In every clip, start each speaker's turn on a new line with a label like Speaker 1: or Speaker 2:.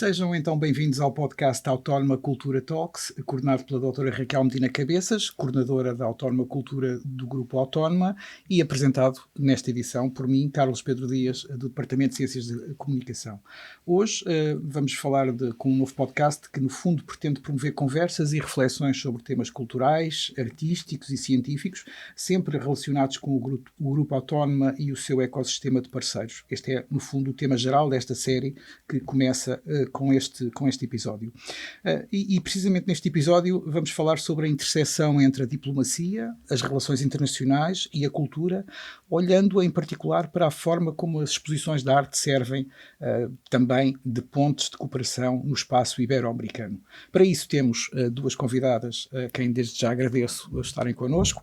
Speaker 1: Sejam então bem-vindos ao podcast Autónoma Cultura Talks, coordenado pela doutora Raquel Medina Cabeças, coordenadora da Autónoma Cultura do Grupo Autónoma e apresentado nesta edição por mim, Carlos Pedro Dias, do Departamento de Ciências de Comunicação. Hoje vamos falar com um novo podcast que no fundo pretende promover conversas e reflexões sobre temas culturais, artísticos e científicos, sempre relacionados com o Grupo Autónoma e o seu ecossistema de parceiros. Este é, no fundo, o tema geral desta série que começa com este episódio. E precisamente neste episódio vamos falar sobre a interseção entre a diplomacia, as relações internacionais e a cultura, olhando em particular para a forma como as exposições de arte servem também de pontes de cooperação no espaço ibero-americano. Para isso temos duas convidadas, a quem desde já agradeço estarem connosco.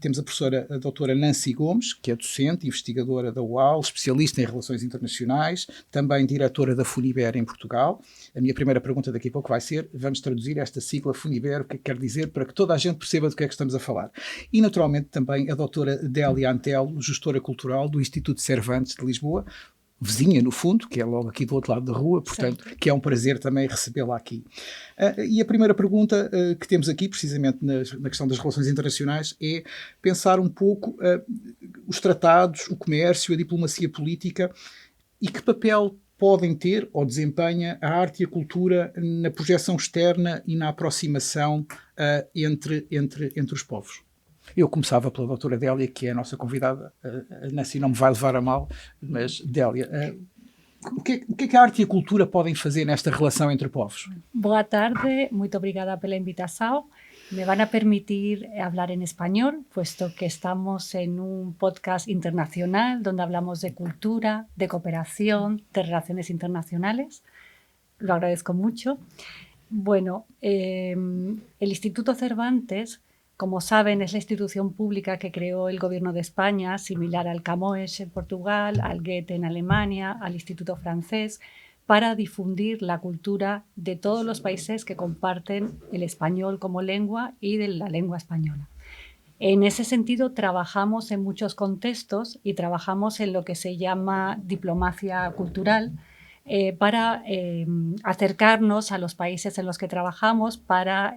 Speaker 1: Temos a doutora Nancy Gomes, que é docente, investigadora da UAL, especialista em relações internacionais, também diretora da Funiber em Portugal. A minha primeira pergunta daqui a pouco vai ser, vamos traduzir esta sigla Funiber, o que é que quer dizer, para que toda a gente perceba do que é que estamos a falar. E naturalmente também a doutora Délia Antelo, gestora cultural do Instituto Cervantes de Lisboa, vizinha no fundo, que é logo aqui do outro lado da rua, portanto, que é um prazer também recebê-la aqui. E a primeira pergunta que temos aqui, precisamente na questão das relações internacionais, é pensar um pouco os tratados, o comércio, a diplomacia política e que papel podem ter ou desempenha a arte e a cultura na projeção externa e na aproximação entre os povos. Eu começava pela doutora Délia, que é a nossa convidada. A Nancy não me vai levar a mal, mas Délia, o que é que a arte e a cultura podem fazer nesta relação entre povos?
Speaker 2: Boa tarde, muito obrigada pela invitação. Me van a permitir hablar en español, puesto que estamos en un podcast internacional donde hablamos de cultura, de cooperación, de relaciones internacionales. Lo agradezco mucho. Bueno, el Instituto Cervantes, como saben, es la institución pública que creó el Gobierno de España, similar al Camões en Portugal, al Goethe en Alemania, al Instituto Francés, para difundir la cultura de todos los países que comparten el español como lengua y de la lengua española. En ese sentido, trabajamos en muchos contextos y trabajamos en lo que se llama diplomacia cultural para acercarnos a los países en los que trabajamos, para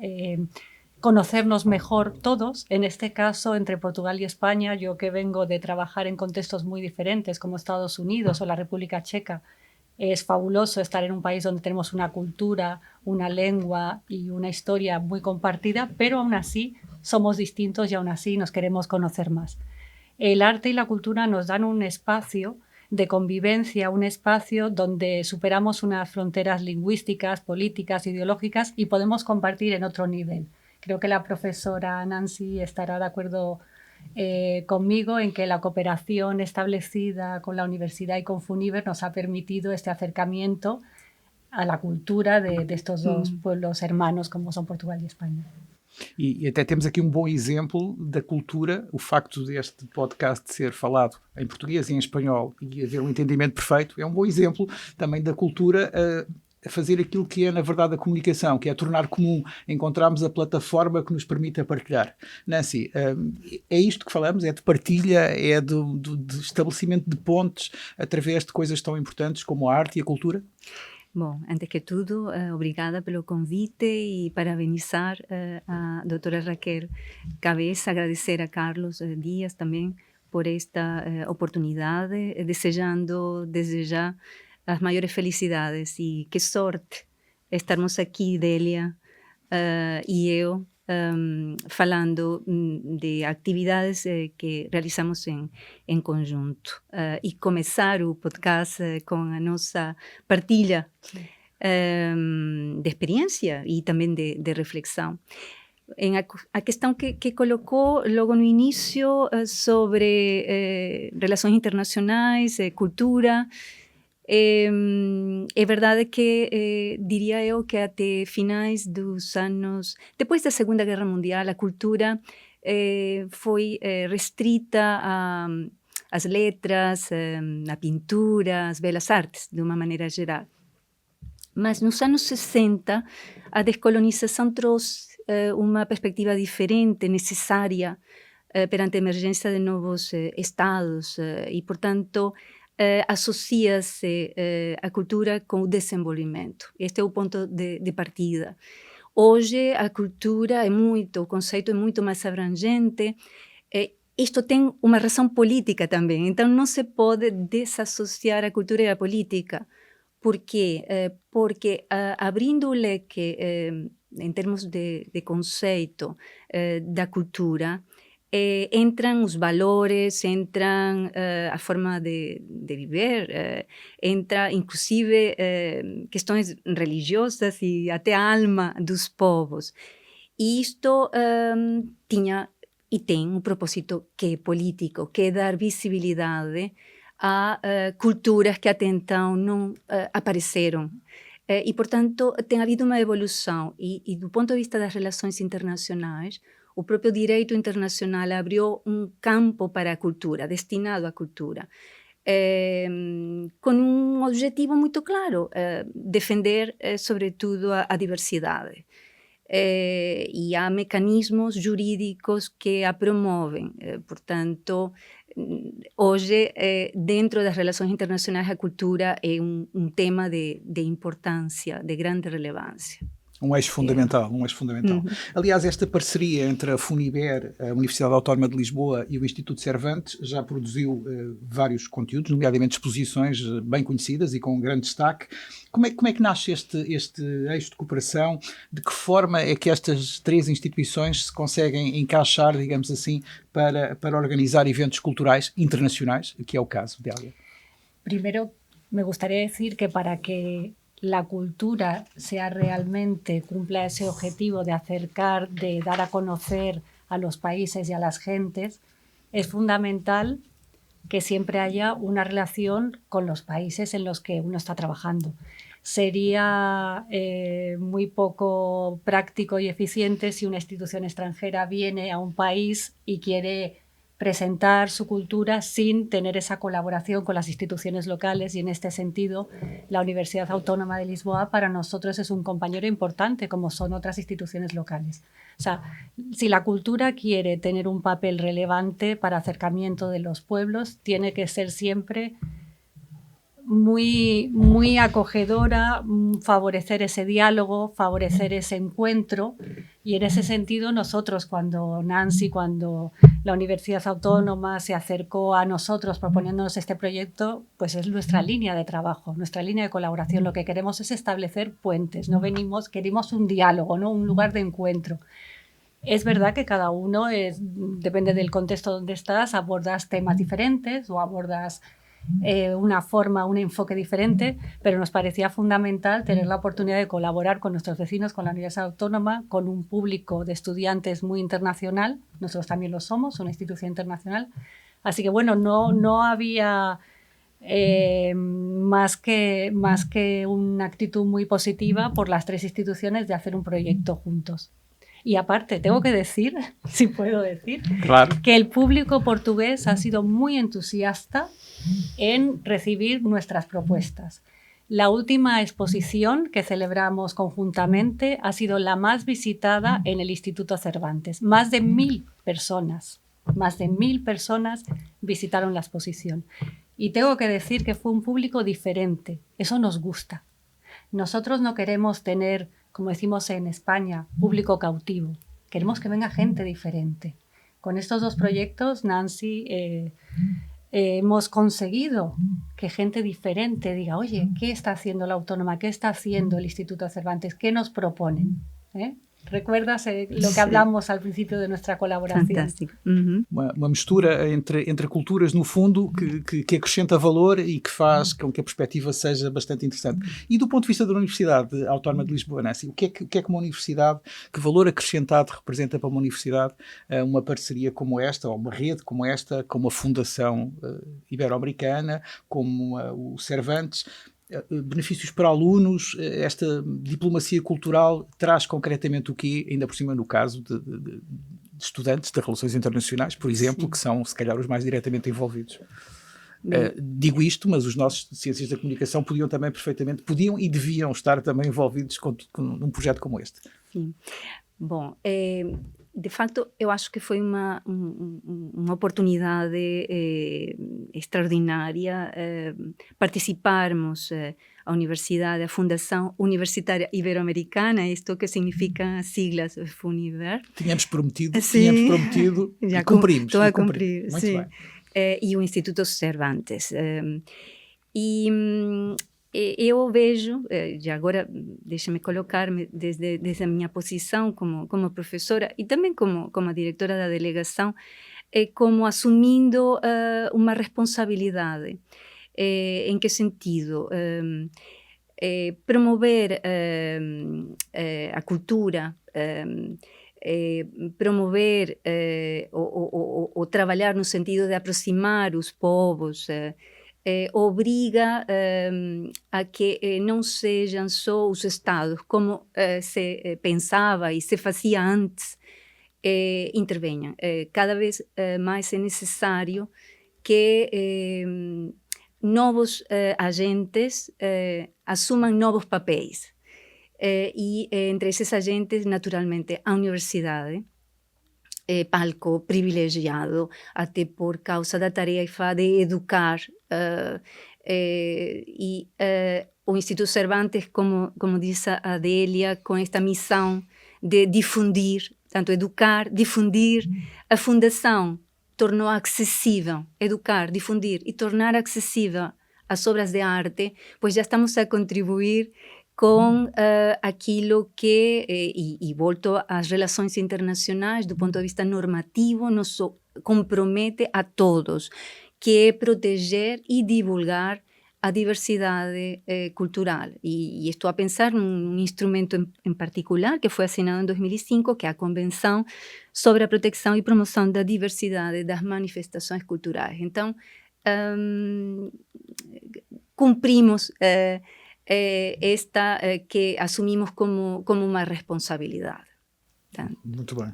Speaker 2: conocernos mejor todos, en este caso entre Portugal y España, yo que vengo de trabajar en contextos muy diferentes como Estados Unidos o la República Checa. Es fabuloso estar en un país donde tenemos una cultura, una lengua y una historia muy compartida, pero aún así somos distintos y aún así nos queremos conocer más. El arte y la cultura nos dan un espacio de convivencia, un espacio donde superamos unas fronteras lingüísticas, políticas, ideológicas y podemos compartir en otro nivel. Creo que la profesora Nancy estará de acuerdo conmigo en que la cooperación establecida con la universidad y con Funiber nos ha permitido este acercamiento a la cultura de estos dos pueblos hermanos como son Portugal y España.
Speaker 1: E até temos aqui um bom exemplo da cultura, o facto deste podcast ser falado em português e em espanhol e haver um entendimento perfeito, é um bom exemplo também da cultura a fazer aquilo que é, na verdade, a comunicação, que é tornar comum, encontrarmos a plataforma que nos permita partilhar. Nancy, é isto que falamos? É de partilha, é de estabelecimento de pontes através de coisas tão importantes como a arte e a cultura?
Speaker 3: Bom, antes que tudo, obrigada pelo convite e parabenizar a doutora Raquel Cabeça, agradecer a Carlos Dias também por esta oportunidade, desejando desde já as maiores felicidades e que sorte estarmos aqui, Délia e eu, falando de atividades que realizamos em conjunto e começar o podcast com a nossa partilha de experiência e também de reflexão. A questão que colocou logo no início sobre relações internacionais, cultura. É verdade que, diria eu, que até finais dos anos, depois da Segunda Guerra Mundial, a cultura foi restrita às letras, à pintura, às belas artes, de uma maneira geral. Mas nos anos 60, a descolonização trouxe uma perspectiva diferente, necessária, perante a emergência de novos estados e, portanto, associa-se a cultura com o desenvolvimento. Este é o ponto de partida. Hoje a cultura o conceito é muito mais abrangente. Isto tem uma razão política também, então não se pode desassociar a cultura e a política. Por quê? Porque abrindo o leque em termos de conceito da cultura, entram os valores, entram a forma de viver, entra inclusive questões religiosas e até a alma dos povos. E isto tinha e tem um propósito que é político, que é dar visibilidade a culturas que até então não apareceram. E, portanto, tem havido uma evolução. E do ponto de vista das relações internacionais, o próprio direito internacional abriu um campo para a cultura, destinado à cultura, com um objetivo muito claro, defender, sobretudo, a diversidade. E há mecanismos jurídicos que a promovem. Portanto, hoje, dentro das relações internacionais, a cultura é um tema de importância, de grande relevância.
Speaker 1: Um eixo fundamental, um eixo fundamental. Aliás, esta parceria entre a FUNIBER, a Universidade Autónoma de Lisboa e o Instituto Cervantes já produziu vários conteúdos, nomeadamente exposições bem conhecidas e com grande destaque. Como é que nasce este eixo de cooperação? De que forma é que estas três instituições se conseguem encaixar, digamos assim, para organizar eventos culturais internacionais, que é o caso, Délia?
Speaker 2: Primero, me gustaría decir que para que la cultura sea realmente, cumpla ese objetivo de acercar, de dar a conocer a los países y a las gentes, es fundamental que siempre haya una relación con los países en los que uno está trabajando. Sería muy poco práctico y eficiente si una institución extranjera viene a un país y quiere presentar su cultura sin tener esa colaboración con las instituciones locales, y en este sentido la Universidad Autónoma de Lisboa para nosotros es un compañero importante, como son otras instituciones locales. O sea, si la cultura quiere tener un papel relevante para acercamiento de los pueblos, tiene que ser siempre muy, muy acogedora, favorecer ese diálogo, favorecer ese encuentro. Y en ese sentido nosotros, cuando la Universidad Autónoma se acercó a nosotros proponiéndonos este proyecto, pues es nuestra línea de trabajo, nuestra línea de colaboración. Lo que queremos es establecer puentes, queremos un diálogo, ¿no? Un lugar de encuentro. Es verdad que cada uno, depende del contexto donde estás, abordas temas diferentes o abordas una forma, un enfoque diferente, pero nos parecía fundamental tener la oportunidad de colaborar con nuestros vecinos, con la Universidad Autónoma, con un público de estudiantes muy internacional. Nosotros también lo somos, una institución internacional. Así que bueno, no había más que una actitud muy positiva por las tres instituciones de hacer un proyecto juntos. Y aparte, tengo que decir, si puedo decir,
Speaker 1: claro,
Speaker 2: que el público portugués ha sido muy entusiasta en recibir nuestras propuestas. La última exposición que celebramos conjuntamente ha sido la más visitada en el Instituto Cervantes. Más de 1.000 personas visitaron la exposición. Y tengo que decir que fue un público diferente. Eso nos gusta. Nosotros no queremos tener, como decimos en España, público cautivo. Queremos que venga gente diferente. Con estos dos proyectos, Nancy, hemos conseguido que gente diferente diga, oye, ¿qué está haciendo la Autónoma? ¿Qué está haciendo el Instituto Cervantes? ¿Qué nos proponen? ¿Recuerdas lo que hablamos al principio de nuestra colaboración?
Speaker 3: Fantástico.
Speaker 1: Uma mistura entre culturas, no fundo, que acrescenta valor e que faz com que a perspectiva seja bastante interessante. E do ponto de vista da Universidade Autónoma de Lisboa, Nancy, o que é que uma universidade, que valor acrescentado representa para uma universidade uma parceria como esta, ou uma rede como esta, como a Fundação Ibero-Americana, como o Cervantes? Benefícios para alunos, esta diplomacia cultural traz concretamente o quê, ainda por cima no caso de estudantes de relações internacionais, por exemplo, que são se calhar os mais diretamente envolvidos. Digo isto, mas os nossos de Ciências da Comunicação podiam e deviam estar também envolvidos com um projeto como este.
Speaker 3: Sim. Bom, de facto, eu acho que foi uma oportunidade extraordinária participarmos a universidade, a Fundação Universitária Ibero-Americana, isto que significa as siglas FUNIBER.
Speaker 1: Tínhamos prometido
Speaker 3: já
Speaker 1: e cumprimos.
Speaker 3: Estou a cumprir,
Speaker 1: Muito
Speaker 3: sim.
Speaker 1: bem.
Speaker 3: E o Instituto Cervantes. Eu vejo, e agora deixa-me colocar-me desde a minha posição como professora e também como a diretora da delegação, como assumindo uma responsabilidade. Em que sentido? Promover a cultura, promover ou trabalhar no sentido de aproximar os povos, obriga a que não sejam só os Estados, como se pensava e se fazia antes, intervenham. Cada vez mais é necessário que novos agentes assumam novos papéis. E entre esses agentes, naturalmente, a universidade, palco privilegiado, até por causa da tarefa de educar. E o Instituto Cervantes, como diz a Adélia, com esta missão de difundir, tanto educar, difundir, a Fundação tornou acessível, educar, difundir e tornar acessível as obras de arte, pois já estamos a contribuir com aquilo que, e volto às relações internacionais, do ponto de vista normativo, nos compromete a todos, que é proteger e divulgar a diversidade cultural. E estou a pensar num instrumento em particular que foi assinado em 2005, que é a Convenção sobre a Proteção e Promoção da Diversidade das Manifestações Culturais. Então, cumprimos esta que assumimos como uma responsabilidade.
Speaker 1: Muito bem.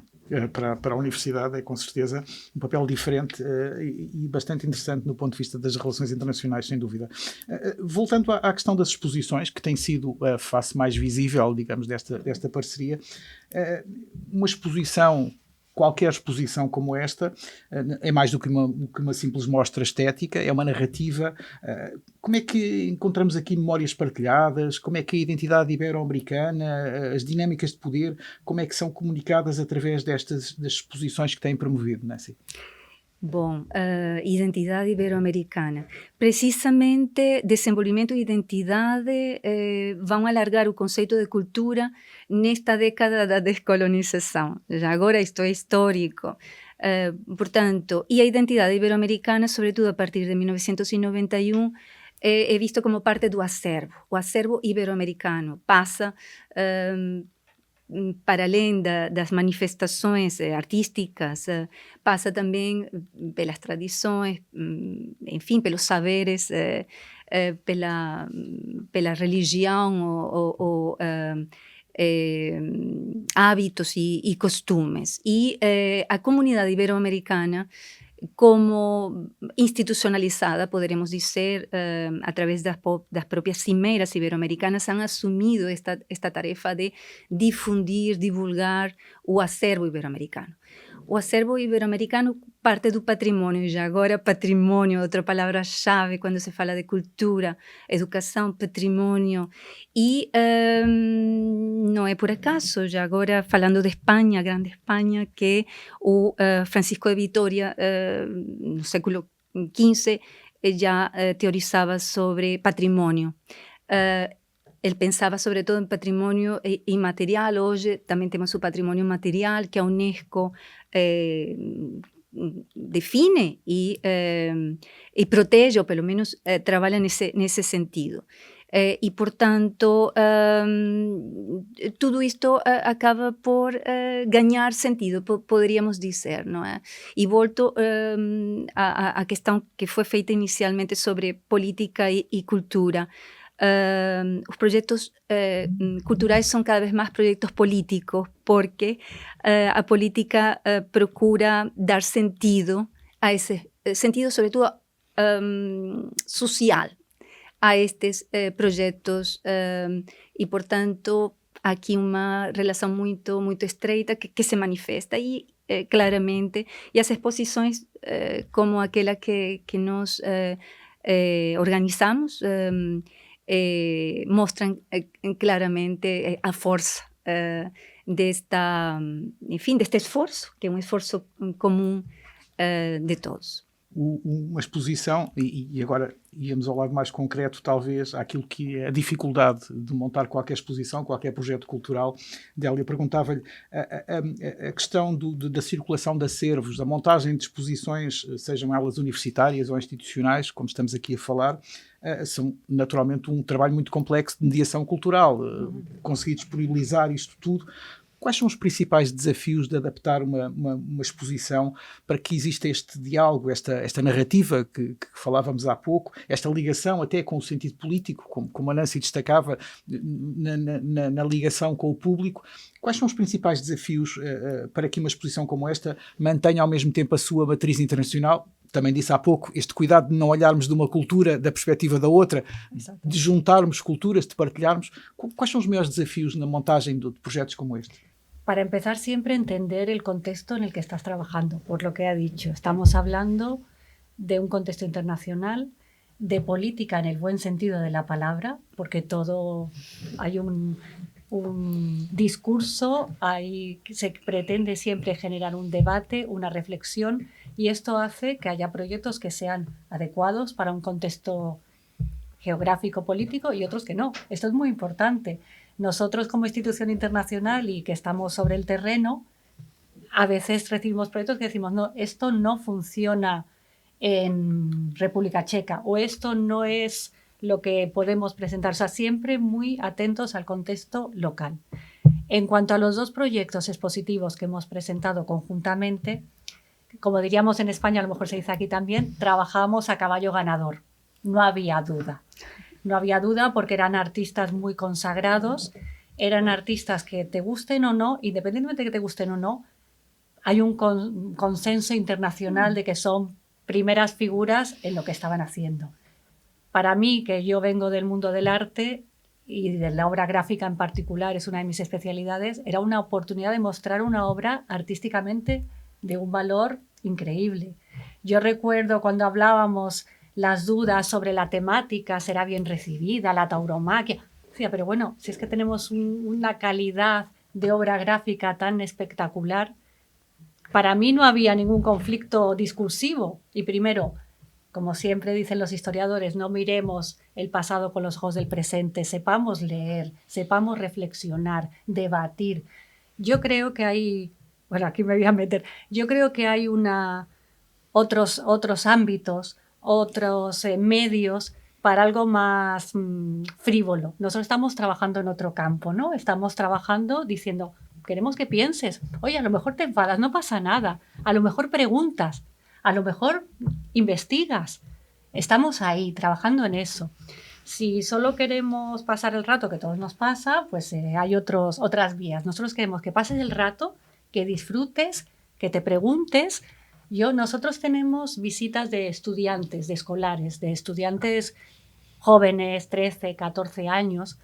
Speaker 1: Para a universidade é com certeza um papel diferente e bastante interessante no ponto de vista das relações internacionais, sem dúvida. Voltando à questão das exposições, que tem sido a face mais visível, digamos, desta parceria, uma exposição, qualquer exposição como esta, é mais do que uma simples mostra estética, é uma narrativa. Como é que encontramos aqui memórias partilhadas? Como é que a identidade ibero-americana, as dinâmicas de poder, como é que são comunicadas através das exposições que têm promovido, Nancy?
Speaker 3: Bom, identidade ibero-americana. Precisamente, desenvolvimento e identidade vão alargar o conceito de cultura nesta década da descolonização. Já agora isto é histórico. Portanto, e a identidade ibero-americana, sobretudo a partir de 1991, é visto como parte do acervo. O acervo ibero-americano passa para além das manifestações artísticas, passa também pelas tradições, enfim, pelos saberes, pela religião ou hábitos e costumes. E a comunidade ibero-americana, como institucionalizada, poderemos dizer, a través das próprias cimeiras ibero-americanas, han assumido esta tarefa de difundir, divulgar o acervo ibero-americano. O acervo ibero-americano parte do patrimônio, e já agora patrimônio, outra palavra-chave quando se fala de cultura, educação, patrimônio, e não é por acaso, já agora falando de Espanha, a grande Espanha, que o Francisco de Vitoria, no século XV, já teorizava sobre patrimônio. Ele pensava sobretudo em patrimônio imaterial. Hoje também temos o patrimônio material, que a Unesco define e protege, ou pelo menos trabalha nesse sentido. E, portanto, tudo isto acaba por ganhar sentido, poderíamos dizer, não é? E volto à questão que foi feita inicialmente sobre política e cultura. Os projetos culturais são cada vez mais projetos políticos, porque a política procura dar sentido a esse sentido, sobretudo social, a estes projetos e, portanto, aqui uma relação muito estreita que se manifesta aí claramente, e as exposições como aquela que nós organizamos mostram claramente a força deste esforço, que é um esforço comum de todos.
Speaker 1: Uma exposição, e agora íamos ao lado mais concreto, talvez, àquilo que é a dificuldade de montar qualquer exposição, qualquer projeto cultural. Délia, perguntava-lhe a questão da circulação de acervos, da montagem de exposições, sejam elas universitárias ou institucionais, como estamos aqui a falar, são naturalmente um trabalho muito complexo de mediação cultural. Conseguir disponibilizar isto tudo. Quais são os principais desafios de adaptar uma exposição para que exista este diálogo, esta narrativa que falávamos há pouco, esta ligação até com o sentido político, como a Nancy destacava, na ligação com o público? Quais são os principais desafios para que uma exposição como esta mantenha ao mesmo tempo a sua matriz internacional? Também disse há pouco, este cuidado de não olharmos de uma cultura da perspectiva da outra, de juntarmos culturas, de partilharmos. Quais são os maiores desafios na montagem de projetos como este?
Speaker 2: Para empezar, siempre entender el contexto en el que estás trabajando, por lo que ha dicho. Estamos hablando de un contexto internacional, de política en el buen sentido de la palabra, porque hay un discurso, se pretende siempre generar un debate, una reflexión, y esto hace que haya proyectos que sean adecuados para un contexto geográfico, político, y otros que no. Esto es muy importante. Nosotros como institución internacional y que estamos sobre el terreno, a veces recibimos proyectos que decimos, no, esto no funciona en República Checa o esto no es lo que podemos presentar. O sea, siempre muy atentos al contexto local. En cuanto a los dos proyectos expositivos que hemos presentado conjuntamente, como diríamos en España, a lo mejor se dice aquí también, trabajamos a caballo ganador. No había duda. No había duda porque eran artistas muy consagrados, eran artistas que te gusten o no, independientemente de que te gusten o no, hay un consenso internacional de que son primeras figuras en lo que estaban haciendo. Para mí, que yo vengo del mundo del arte y de la obra gráfica en particular, es una de mis especialidades, era una oportunidad de mostrar una obra artísticamente de un valor increíble. Yo recuerdo cuando hablábamos las dudas sobre la temática, será bien recibida, la tauromaquia. Decía, pero bueno, si es que tenemos una calidad de obra gráfica tan espectacular, para mí no había ningún conflicto discursivo. Y primero, como siempre dicen los historiadores, no miremos el pasado con los ojos del presente, sepamos leer, sepamos reflexionar, debatir. Yo creo que hay, bueno, aquí me voy a meter, yo creo que hay otros ámbitos, otros medios para algo más frívolo. Nosotros estamos trabajando en otro campo, ¿no? Estamos trabajando diciendo, queremos que pienses. Oye, a lo mejor te enfadas, no pasa nada. A lo mejor preguntas, a lo mejor investigas. Estamos ahí, trabajando en eso. Si solo queremos pasar el rato, que todos nos pasa, pues hay otras vías. Nosotros queremos que pases el rato, que disfrutes, que te preguntes. Nosotros tenemos visitas de estudiantes, de escolares, de estudiantes jóvenes, 13, 14 años.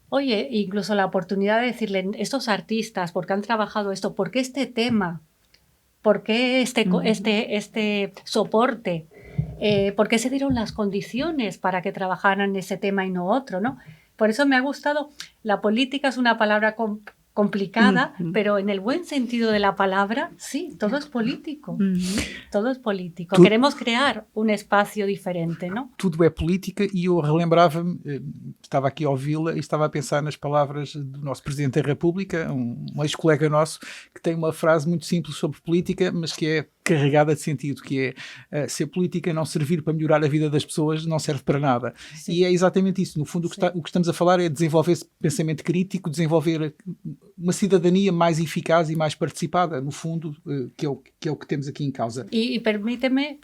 Speaker 2: Oye, incluso la oportunidad de decirle, estos artistas, ¿por qué han trabajado esto? ¿Por qué este tema? ¿Por qué este soporte? ¿Por qué se dieron las condiciones para que trabajaran ese tema y no otro, ¿no? Por eso me ha gustado. La política es una palabra complicada, pero en el buen sentido de la palabra, sí, todo es político. Todo es político. Queremos crear um espaço diferente, não?
Speaker 1: Tudo é política e eu relembrava-me, estava aqui a ouvi-la e estava a pensar nas palavras do nosso Presidente da República, um ex-colega nosso, que tem uma frase muito simples sobre política, mas que é carregada de sentido, que é se a política não servir para melhorar a vida das pessoas, não serve para nada. Sim. E é exatamente isso. No fundo, o que estamos a falar é desenvolver esse pensamento crítico, desenvolver uma cidadania mais eficaz e mais participada, no fundo, que é o que temos aqui em causa.
Speaker 2: Y permíteme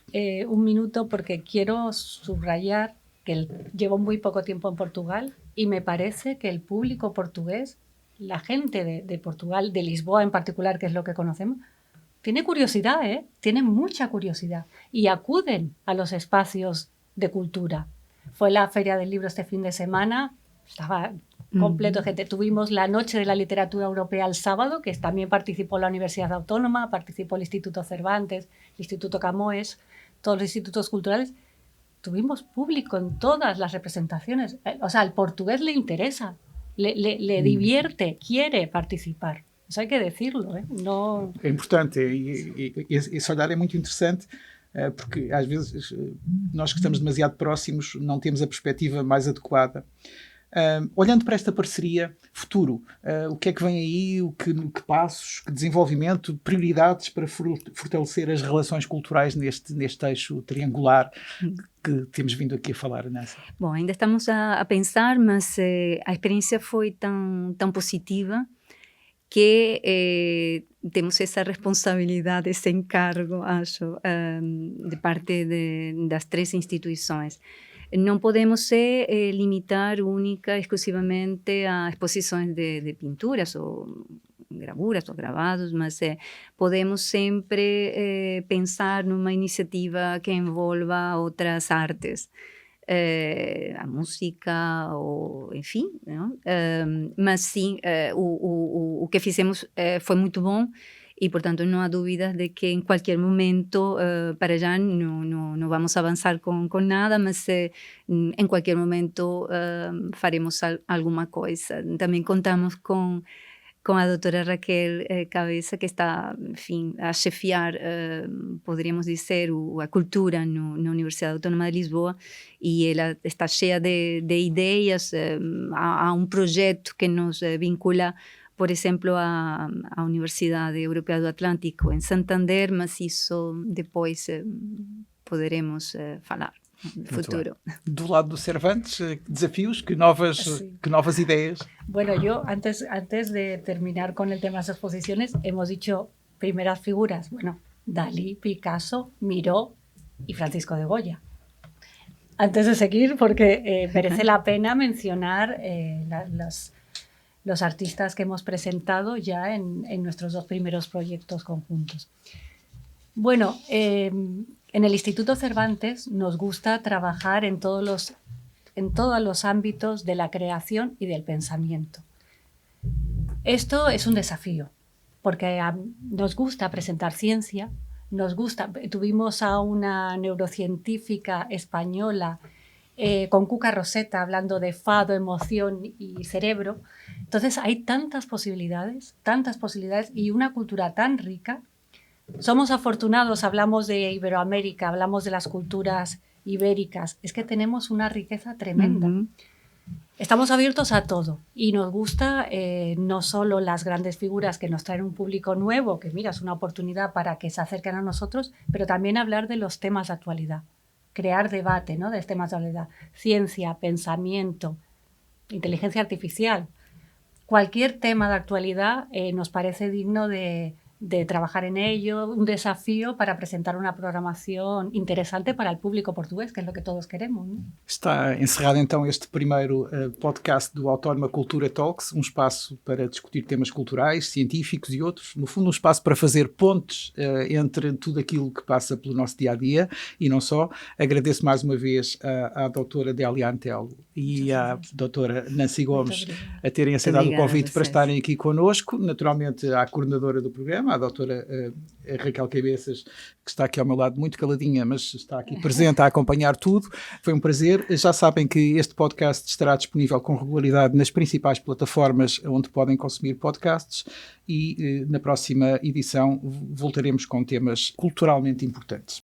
Speaker 2: un minuto porque quiero subrayar que llevo muy poco tiempo en Portugal y me parece que el público portugués, la gente de Portugal, de Lisboa en particular, que es lo que conocemos, tiene curiosidad, tiene mucha curiosidad y acuden a los espacios de cultura. Fue la Feria del Libro este fin de semana, estaba completo de gente. Tuvimos la Noche de la Literatura Europea el sábado, que también participó la Universidad Autónoma, participó el Instituto Cervantes, el Instituto Camões, todos los institutos culturales. Tuvimos público en todas las representaciones. O sea, al portugués le interesa, le divierte, quiere participar. Isso hay que decirlo, ¿eh? No...
Speaker 1: É importante, e esse olhar é muito interessante, porque às vezes nós que estamos demasiado próximos não temos a perspectiva mais adequada. Olhando para esta parceria futuro, o que é que vem aí, que passos, que desenvolvimento, prioridades para fortalecer as relações culturais neste eixo triangular que temos vindo aqui a falar, Nancy?
Speaker 3: Bom, ainda estamos a pensar, mas a experiência foi tão positiva que temos essa responsabilidade, esse encargo, acho, de parte das três instituições. Não podemos limitar única, exclusivamente a exposições de pinturas ou gravuras ou gravados, mas podemos sempre pensar numa iniciativa que envolva outras artes. A música, ou enfim, não? Mas sim, o que fizemos foi muito bom e, portanto, não há dúvidas de que em qualquer momento, para já não vamos avançar com nada, mas em qualquer momento faremos alguma coisa. Também contamos com a doutora Raquel Cabeça, que está, enfim, a chefiar, poderíamos dizer, a cultura na Universidade Autónoma de Lisboa, e ela está cheia de ideias. Há um projeto que nos vincula, por exemplo, à Universidade Europeia do Atlântico, em Santander, mas isso depois poderemos falar. Futuro.
Speaker 1: Do lado do Cervantes, desafios, que novas ideias.
Speaker 2: Bueno, yo antes de terminar con el tema de las exposiciones, hemos dicho primeras figuras, bueno, Dalí, Picasso, Miró y Francisco de Goya. Antes de seguir, porque merece la pena mencionar los artistas que hemos presentado ya en nuestros dos primeros proyectos conjuntos. Bueno, en el Instituto Cervantes nos gusta trabajar en todos los ámbitos de la creación y del pensamiento. Esto es un desafío, porque nos gusta presentar ciencia, tuvimos a una neurocientífica española con Cuca Roseta hablando de fado, emoción y cerebro. Entonces hay tantas posibilidades y una cultura tan rica. Somos afortunados, hablamos de Iberoamérica, hablamos de las culturas ibéricas, es que tenemos una riqueza tremenda. Estamos abiertos a todo y nos gusta no solo las grandes figuras que nos traen un público nuevo, que mira, es una oportunidad para que se acerquen a nosotros, pero también hablar de los temas de actualidad, crear debate, ¿no?, de los temas de actualidad, ciencia, pensamiento, inteligencia artificial. Cualquier tema de actualidad nos parece digno de trabajar en ello, un desafío para presentar una programación interesante para el público portugués, que es lo que todos queremos, ¿no?
Speaker 1: Está encerrado então este primeiro podcast do Autónoma Cultura Talks, um espaço para discutir temas culturais, científicos e outros, no fundo um espaço para fazer pontes entre tudo aquilo que passa pelo nosso dia-a-dia e não só. Agradeço mais uma vez à doutora Délia Antelo e à doutora Nancy Gomes a terem aceitado o convite para estarem aqui connosco, naturalmente à coordenadora do programa, a doutora Raquel Cabeças, que está aqui ao meu lado muito caladinha, mas está aqui presente a acompanhar tudo. Foi um prazer. Já sabem que este podcast estará disponível com regularidade nas principais plataformas onde podem consumir podcasts e na próxima edição voltaremos com temas culturalmente importantes.